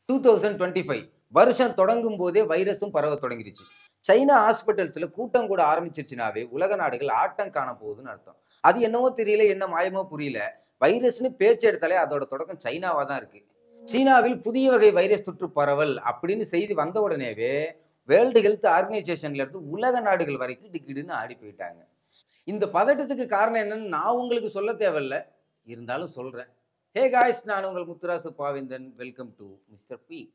2025 வருஷம் தொடங்கும் போதே வைரஸும் பரவ தொடங்கிருச்சு. சைனா ஹாஸ்பிட்டல்ஸ்ல கூட்டம் கூட ஆரம்பிச்சிருச்சுனாவே உலக நாடுகள் ஆட்டம் காண போகுதுன்னு அர்த்தம். அது என்னவோ தெரியல, என்ன மாயமோ புரியல. வைரஸ்னு பேச்சு எடுத்தாலே அதோட தொடக்கம் சைனாவா தான் இருக்கு. சீனாவில் புதிய வகை வைரஸ் தொற்று பரவல் அப்படின்னு செய்தி வந்த உடனேவே வேர்ல்டு ஹெல்த் ஆர்கனைசேஷன்ல இருந்து உலக நாடுகள் வரைக்கும் டிக்கிடுன்னு ஆடி போயிட்டாங்க. இந்த பதட்டத்துக்கு காரணம் என்னன்னு நான் உங்களுக்கு சொல்ல தேவையில்ல, இருந்தாலும் சொல்றேன். ஹே காய்ஸ், நான் உங்கள் Muthurasu Pavindhan. Welcome to mister peek.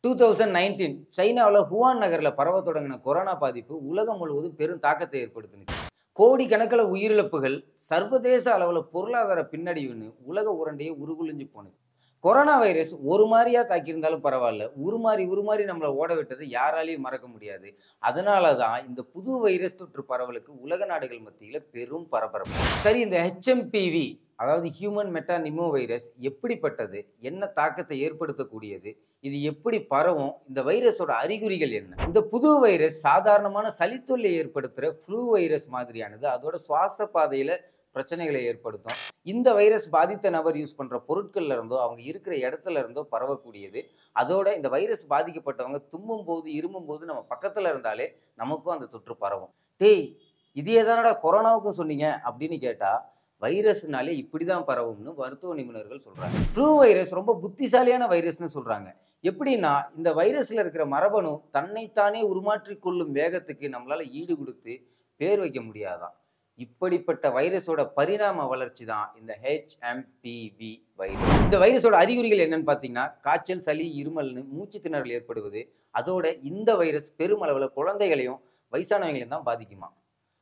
டூ 2019 சைனாவில் ஹுவான் நகரில் பரவ தொடங்கின கொரோனா பாதிப்பு உலகம் முழுவதும் பெரும் தாக்கத்தை ஏற்படுத்தினுச்சு. கோடிக்கணக்கில் உயிரிழப்புகள், சர்வதேச அளவில் பொருளாதார பின்னடைவுன்னு உலக உரண்டையே உருகுலைஞ்சு போனது. கொரோனா வைரஸ் ஒரு மாதிரியா தாக்கியிருந்தாலும் பரவாயில்ல, உருமாறி நம்மளை ஓட விட்டதை யாராலையும் மறக்க முடியாது. அதனால தான் இந்த புது வைரஸ் தொற்று பரவலுக்கு உலக நாடுகள் மத்தியில் பெரும் பரபரப்பு. சரி, இந்த HMPV அதாவது ஹியூமன் மெட்டா நிமோ வைரஸ் எப்படிப்பட்டது, என்ன தாக்கத்தை ஏற்படுத்தக்கூடியது, இது எப்படி பரவும், இந்த வைரஸோட அறிகுறிகள் என்ன? இந்த புது வைரஸ் சாதாரணமான சளித்தொல்லை ஏற்படுத்துகிற ஃப்ளூ வைரஸ் மாதிரியானது. அதோட சுவாச பாதையில் பிரச்சனைகளை ஏற்படுத்தும். இந்த வைரஸ் பாதித்த நபர் யூஸ் பண்ற பொருட்கள்ல இருந்தோ அவங்க இருக்கிற இடத்துல இருந்தோ பரவக்கூடியது. அதோட இந்த வைரஸ் பாதிக்கப்பட்டவங்க தும்மும் போது இருமும் போது நம்ம பக்கத்துல இருந்தாலே நமக்கும் அந்த தொற்று பரவும். டேய், இதே தானடா கொரோனாவுக்கும் சொன்னீங்க அப்படின்னு கேட்டா, வைரஸ்னாலே இப்படிதான் பரவும்னு மருத்துவ நிபுணர்கள் சொல்றாங்க. ஃப்ளூ வைரஸ் ரொம்ப புத்திசாலியான வைரஸ்னு சொல்றாங்க. எப்படின்னா, இந்த வைரஸ்ல இருக்கிற மரபணு தன்னைத்தானே உருமாற்றிக் கொள்ளும் வேகத்துக்கு நம்மளால ஈடு கொடுத்து பேர் வைக்க முடியாதான். இப்படிப்பட்ட வைரஸோட பரிணாம வளர்ச்சி தான் இந்த HMPV வைரஸ். இந்த வைரஸோட அறிகுறிகள் என்னன்னு பார்த்தீங்கன்னா, காய்ச்சல், சளி, இருமல்னு மூச்சு திணறல் ஏற்படுவது. அதோட இந்த வைரஸ் பெருமளவில் குழந்தைகளையும் வயசானவங்களையும் தான் பாதிக்குமா.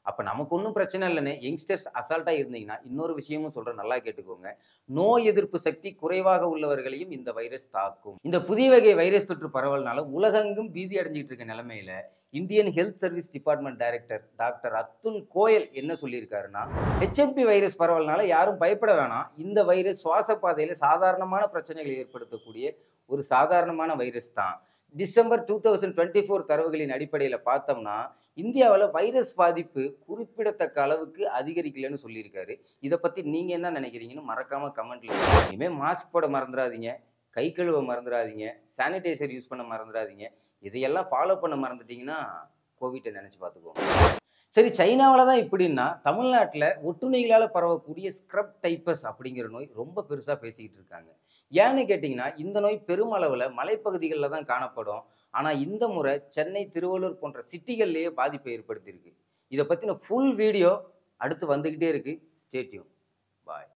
அப்போ நமக்கு ஒன்றும் பிரச்சனை இல்லைன்னு யங்ஸ்டர்ஸ் அசால்ட்டாக இருந்தீங்கன்னா, இன்னொரு விஷயமும் சொல்கிறேன், நல்லா கேட்டுக்கோங்க. நோய் எதிர்ப்பு சக்தி குறைவாக உள்ளவர்களையும் இந்த வைரஸ் தாக்கும். இந்த புதிய வகை வைரஸ் தொற்று பரவல்னால உலகெங்கும் பீதி அடைஞ்சிட்டு இருக்க நிலைமையில Indian health service department director doctor Atul Goyal என்ன சொல்லியிருக்காருன்னா, HMP வைரஸ் பரவல்னால யாரும் பயப்பட வேணாம். இந்த வைரஸ் சுவாச பாதையில சாதாரணமான பிரச்சனைகளை ஏற்படுத்தக்கூடிய ஒரு சாதாரணமான வைரஸ் தான். டிசம்பர் 2024 தரவுகளின் அடிப்படையில் பார்த்தோம்னா, இந்தியாவில் வைரஸ் பாதிப்பு குறிப்பிடத்தக்க அளவுக்கு அதிகரிக்கலன்னு சொல்லியிருக்காரு. இதை பற்றி நீங்கள் என்ன நினைக்கிறீங்கன்னு மறக்காமல் கமெண்ட்ல. இனிமேல் மாஸ்க் போட மறந்துடாதீங்க, கை கழுவ மறந்துடாதீங்க, சானிடைசர் யூஸ் பண்ண மறந்துடாதீங்க. இதையெல்லாம் ஃபாலோ பண்ண மறந்துட்டீங்கன்னா கோவிட்டை நினச்சி பார்த்துக்கோங்க. சரி, சைனாவில் தான் இப்படின்னா, தமிழ்நாட்டில் ஒட்டுண்ணிகளால் பரவக்கூடிய ஸ்க்ரப் டைப்பஸ் அப்படிங்கிற நோய் ரொம்ப பெருசாக பேசிக்கிட்டு இருக்காங்க. ஏன்னு கேட்டிங்கன்னா, இந்த நோய் பெருமளவில் மலைப்பகுதிகளில் தான் காணப்படும். ஆனால் இந்த முறை சென்னை, திருவள்ளூர் போன்ற சிட்டிகள்லேயே பாதிப்பை ஏற்படுத்தியிருக்கு. இதை பற்றின ஃபுல் வீடியோ அடுத்து வந்துக்கிட்டே இருக்குது. Stay tuned. பாய்.